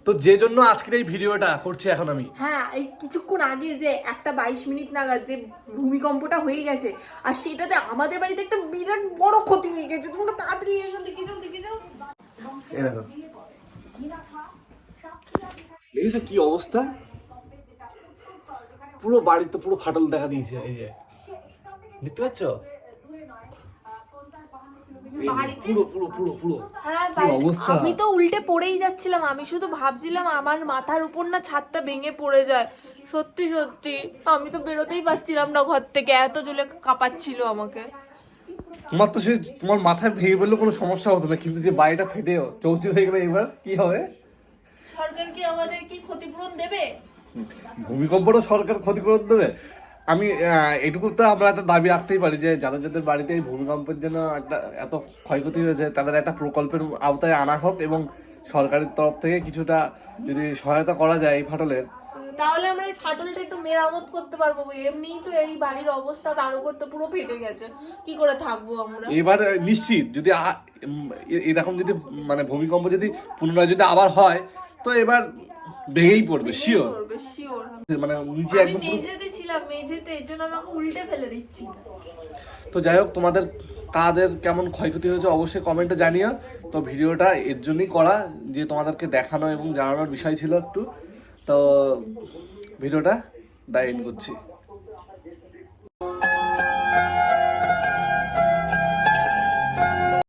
তো যে জন্য আজকের এই ভিডিওটা করছি এখন আমি। হ্যাঁ, এই কিছুক্ষণ আগে যে একটা 22 মিনিট নাগাদ যে ভূমিকম্পটা হয়ে গেছে, আর সেটাতে আমাদের বাড়িতে একটা বিরাট বড় ক্ষতি হয়ে গেছে। তোমরা তাড়াতাড়ি এসো, দেখে যাও। এই দেখো, দেখেছো কি অবস্থা? পুরো বাড়িতে পুরো ফাটল দেখা দিয়েছে। এই যে দেখতে পাচ্ছ, পুরো পুরো পুরো পুরো অবস্থা। আমি তো উল্টে পড়েই যাচ্ছিলাম, আমি শুধু ভাবছিলাম আমার মাথার উপর না ছাদটা ভেঙে পড়ে যায়। সত্যি সত্যি আমি তো বেরোতেই পারছিলাম না ঘর থেকে, এত জোরে কাঁপাচ্ছিল আমাকে। তোমার তো সে তোমার মাথায় ভেঙে পড়লে কোনো সমস্যা হতো না, কিন্তু যে বাড়িটা ফেটে চৌচির হয়ে গেলে এবার কি হবে? সরকার কি আমাদের কি ক্ষতিপূরণ দেবে? ভূমিকম্পটা সরকার ক্ষতিপূরণ দেবে? আমি এটুকু তো আমরা একটা দাবি রাখতেই পারি যে যাদের যাদের বাড়িতে এই ভূমিকম্পের জন্য একটা এত ক্ষয়ক্ষতি হয়েছে তাদের একটা প্রকল্পের আওতায় আনা হোক, এবং সরকারের তরফ থেকে কিছুটা যদি সহায়তা করা যায় এই ফাটলের, তাহলে আমরা এই ফাটলটা একটু মেরামত করতে পারবো। এমনিই তো এই বাড়ির অবস্থা, তার উপর তো পুরো ফেটে গেছে, কি করে থাকবো আমরা? এবার নিশ্চিত যদি এরকম যদি মানে ভূমিকম্প যদি পুনরায় যদি আবার হয় তো এবার ভেঙেই পড়বে শিওর। মানে নিচে আমি একদম মেঝেতে ছিলাম, মেঝেতে, এর জন্য আমাকে উল্টে ফেলে দিচ্ছি। তো যাই হোক, তোমাদের কাদের কেমন ক্ষয়ক্ষতি হয়েছে অবশ্যই কমেন্টে জানিও। তো ভিডিওটা এর জন্যই করা যে তোমাদেরকে দেখানো এবং জানানোর বিষয় ছিল একটু। তো ভিডিওটা এন্ড করছি।